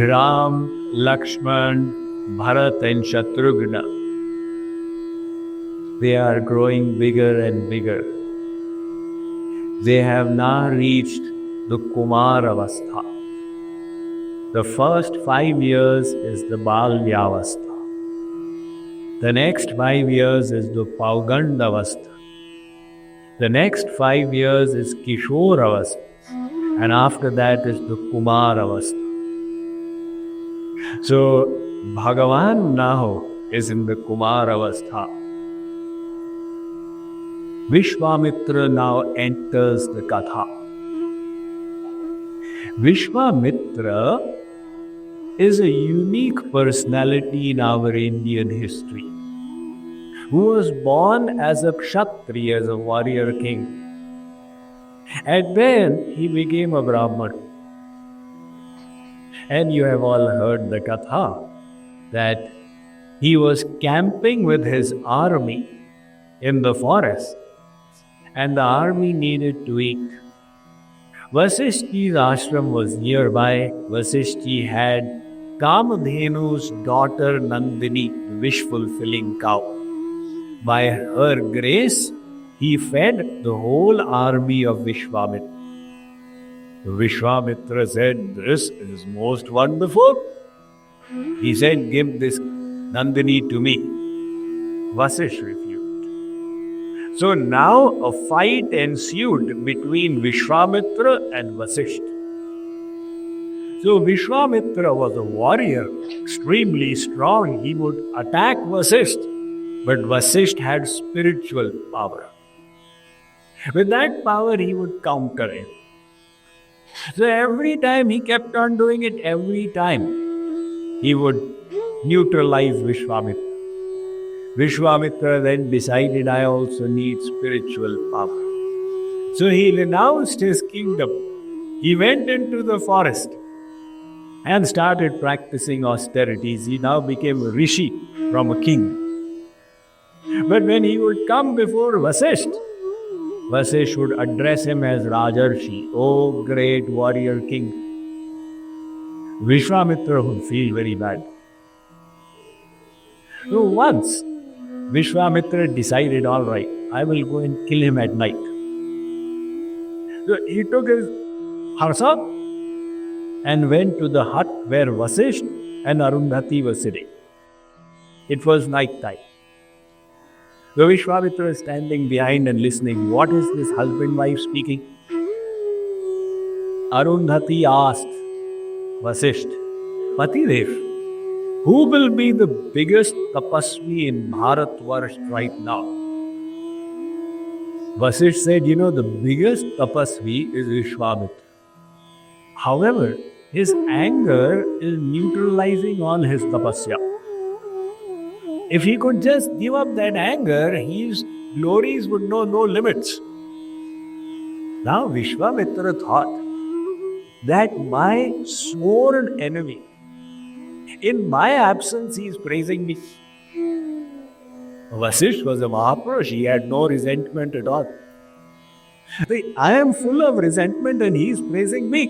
Ram, Lakshman, Bharat and Shatrugna, they are growing bigger and bigger. They have now reached the Kumar Avastha. The first 5 years is the Balyavastha. The next 5 years is the Paugandavastha. The next 5 years is Kishore Avastha. And after that is the Kumar Avastha. So Bhagavan now is in the Kumar Avastha. Vishwamitra now enters the Katha. Vishwamitra is a unique personality in our Indian history, who was born as a Kshatriya, as a warrior king. And then he became a Brahman. And you have all heard the Katha that he was camping with his army in the forest, and the army needed to eat. Vasishti's ashram was nearby. Vasishti had Kamadhenu's daughter Nandini, the wish-fulfilling cow. By her grace, he fed the whole army of Vishwamitra. Vishwamitra said, "This is most wonderful." He said, "Give this Nandini to me." Vasisht refused. So now a fight ensued between Vishwamitra and Vasisht. So Vishwamitra was a warrior, extremely strong. He would attack Vasisht, but Vasisht had spiritual power. With that power, he would counter him. So every time he kept on doing it, every time he would neutralize Vishwamitra. Vishwamitra then decided, I also need spiritual power. So he renounced his kingdom. He went into the forest and started practicing austerities. He now became a rishi from a king. But when he would come before Vasisht, Vasisht would address him as Rajarshi, "Oh great warrior king." Vishwamitra would feel very bad. So once, Vishwamitra decided, all right, I will go and kill him at night. So he took his harsa and went to the hut where Vasisht and Arundhati were sitting. It was night time. So Vishwamitra is standing behind and listening. What is this husband-wife speaking? Arundhati asked Vasisht, "Patidev, who will be the biggest tapasvi in Bharatvarsh right now?" Vasisht said, the biggest tapasvi is Vishwamitra. However, his anger is neutralizing all his tapasya. If he could just give up that anger, his glories would know no limits. Now Vishwamitra thought that my sworn enemy, in my absence, he is praising me. Vasisht was a Mahapurush. He had no resentment at all. I am full of resentment and he is praising me.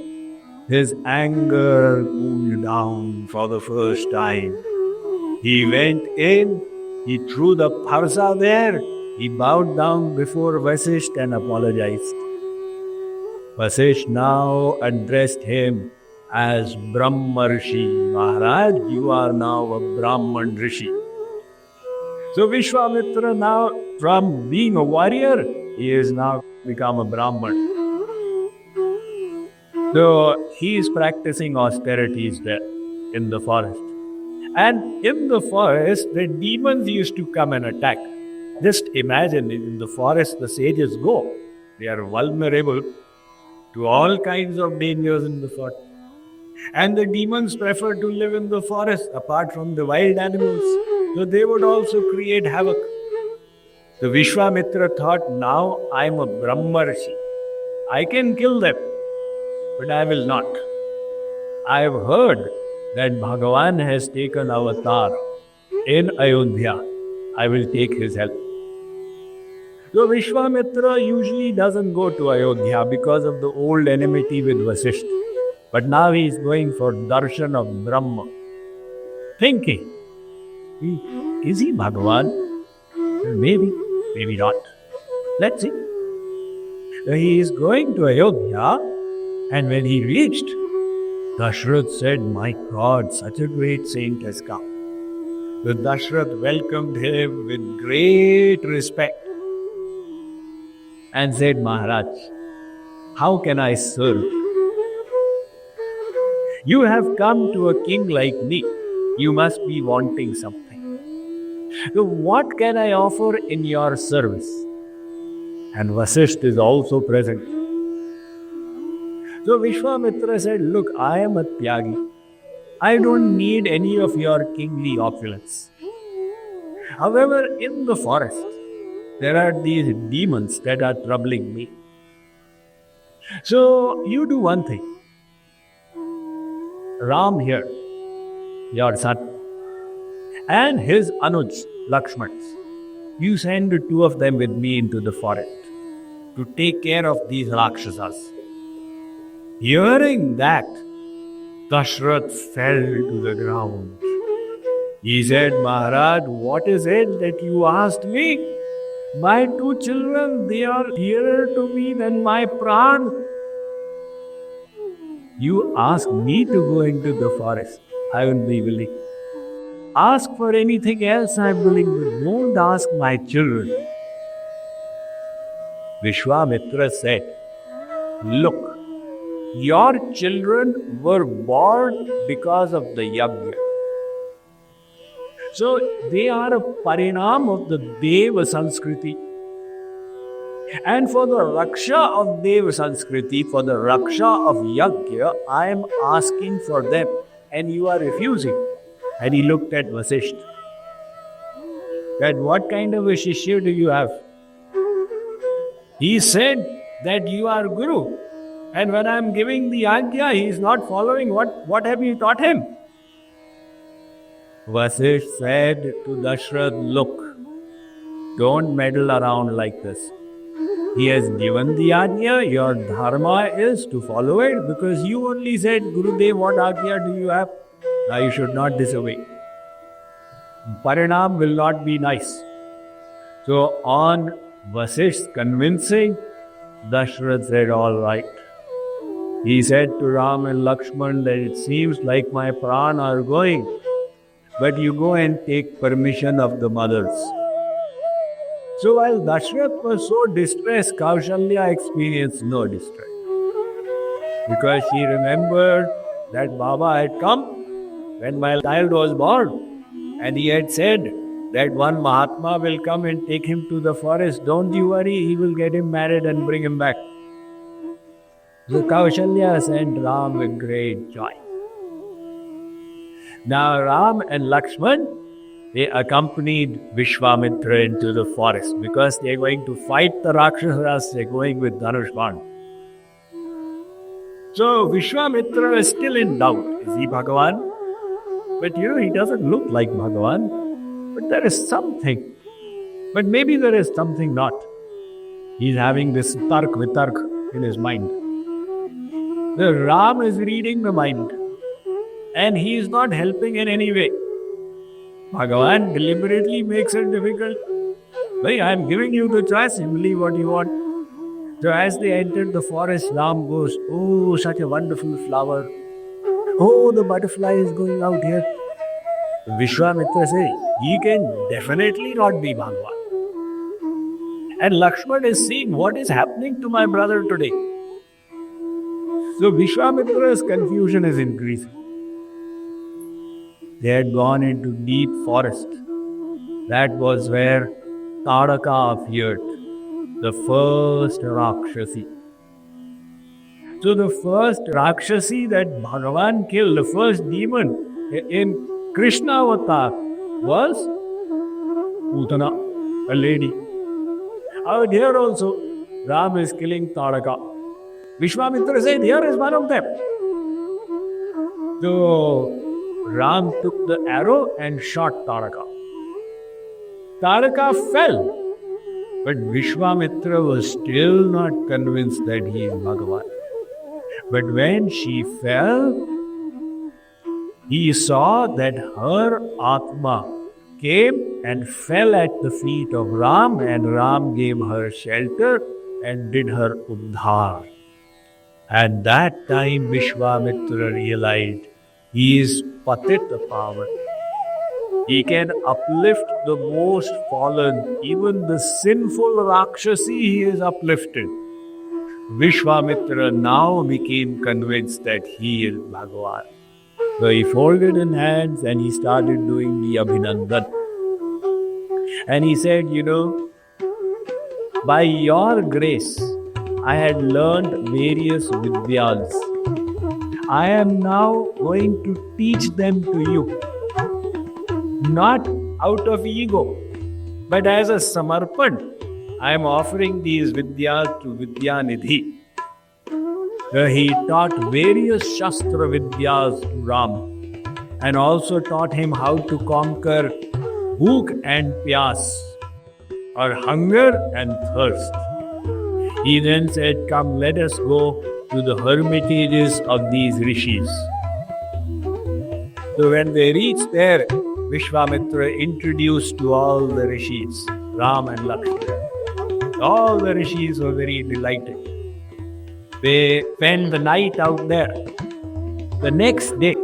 His anger cooled down for the first time. He went in, he threw the parsa there, he bowed down before Vasisht and apologized. Vasisht now addressed him as Brahmarshi. Maharaj, you are now a Brahman Rishi. So Vishwamitra now, from being a warrior, he has now become a Brahman. So he is practicing austerities there in the forest. And in the forest, the demons used to come and attack. Just imagine, in the forest the sages go. They are vulnerable to all kinds of dangers in the forest. And the demons prefer to live in the forest apart from the wild animals. So they would also create havoc. So Vishwamitra thought, now I am a Brahmarshi. I can kill them, but I will not. I have heard that Bhagavan has taken avatar in Ayodhya. I will take his help. So Vishwamitra usually doesn't go to Ayodhya because of the old enmity with Vasisht. But now he is going for darshan of Brahma. Thinking, is he Bhagavan? Maybe, maybe not. Let's see. He is going to Ayodhya, and when he reached, Dashrath said, "My God, such a great saint has come." The Dashrath welcomed him with great respect and said, "Maharaj, how can I serve? You have come to a king like me. You must be wanting something. So what can I offer in your service?" And Vasishtha is also present. So Vishwamitra said, "Look, I am a Tyagi. I don't need any of your kingly opulence. However, in the forest, there are these demons that are troubling me. So you do one thing. Ram here, your son, and his Anuj, Lakshmans, you send the two of them with me into the forest to take care of these Rakshasas." Hearing that, Dashrath fell to the ground. He said, "Maharaj, what is it that you asked me? My two children, they are dearer to me than my pran. You ask me to go into the forest, I will be willing. Ask for anything else, I am willing, but don't ask my children." Vishwamitra said, "Look, your children were born because of the yajna. So they are a parinam of the Deva Sanskriti. And for the Raksha of Deva Sanskriti, for the Raksha of Yajna, I am asking for them, and you are refusing." And he looked at Vasishtha. That, "What kind of a Shishya do you have?" He said that you are Guru. And when I am giving the Ajna, he is not following. What have you taught him? Vasishtha said to Dashrath, "Look, don't meddle around like this. He has given the Ajna, your dharma is to follow it, because you only said, 'Gurudev, what Ajna do you have?' Now you should not disobey. Parinam will not be nice." So on Vasishtha's convincing, Dashrath said, "All right." He said to Ram and Lakshman that, "It seems like my pran are going, but you go and take permission of the mothers." So while Dashrath was so distressed, Kaushalya experienced no distress, because she remembered that Baba had come when my child was born, and he had said that one Mahatma will come and take him to the forest. Don't you worry, he will get him married and bring him back. So Kaushalya sent Ram with great joy. Now Ram and Lakshman, they accompanied Vishwamitra into the forest, because they are going to fight the Rakshasas. They are going with Dhanushban. So Vishwamitra is still in doubt. Is he Bhagavan? But he doesn't look like Bhagavan. But there is something. But maybe there is something not. He's having this tark vitark in his mind. The Ram is reading the mind, and he is not helping in any way. Bhagavan deliberately makes it difficult. Hey, I am giving you the choice, you believe what you want. So as they entered the forest, Ram goes, "Oh, such a wonderful flower. Oh, the butterfly is going out here." Vishwamitra says, "He can definitely not be Bhagavan." And Lakshman is seeing what is happening to my brother today. So Vishwamitra's confusion is increasing. They had gone into deep forest. That was where Taraka appeared, the first Rakshasi. So the first Rakshasi that Bhagavan killed, the first demon in Krishna avatar, was Putana, a lady. Out here also, Ram is killing Taraka. Vishwamitra said, "Here is one of them." So Ram took the arrow and shot Taraka. Taraka fell, but Vishwamitra was still not convinced that he is Bhagavan. But when she fell, he saw that her Atma came and fell at the feet of Ram, and Ram gave her shelter and did her uddhar. At that time, Vishwamitra realized he is Patita Pavan. He can uplift the most fallen, even the sinful Rakshasi he is uplifted. Vishwamitra now became convinced that he is Bhagavan. So he folded his hands and he started doing the Abhinandan. And he said, by your grace, I had learned various vidyas. I am now going to teach them to you. Not out of ego, but as a samarpan. I am offering these vidyas to Vidyanidhi. He taught various Shastra Vidyas to Ram and also taught him how to conquer bhook and pyas, or hunger and thirst. He then said, come, let us go to the hermitages of these rishis. So when they reached there, Vishwamitra introduced to all the rishis, Ram and Lakshmana. All the rishis were very delighted. They spent the night out there. The next day,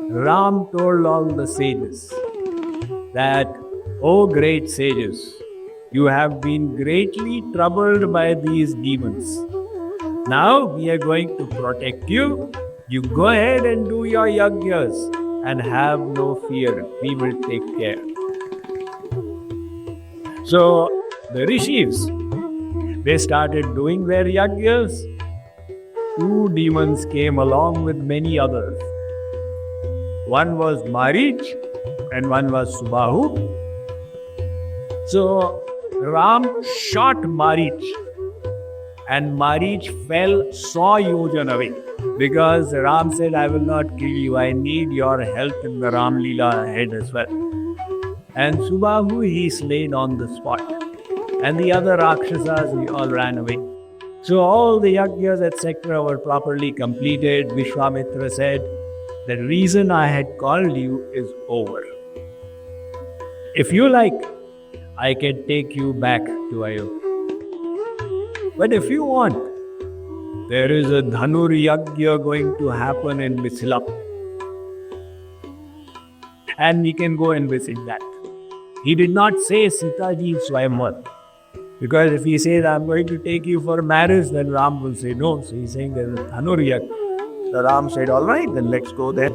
Ram told all the sages that, O great sages, you have been greatly troubled by these demons. Now we are going to protect you. You go ahead and do your yagyas and have no fear. We will take care. So the rishis, they started doing their yagyas. 2 demons came along with many others. One was Marich and one was Subahu. So Ram shot Marich, and Marich fell 100 yojan away, because Ram said, I will not kill you, I need your help in the Ram Leela ahead as well. And Subahu he slain on the spot. And the other Rakshasas, they all ran away. So all the yagyas, etc. were properly completed. Vishwamitra said, the reason I had called you is over. If you like, I can take you back to Ayodhya. But if you want, there is a Dhanur Yagya going to happen in Mithila. And we can go and visit that. He did not say Sitaji Swayamvar. Because if he says, I'm going to take you for marriage, then Ram will say no. So he's saying there's a Dhanur Yagya. So Ram said, all right, then let's go there.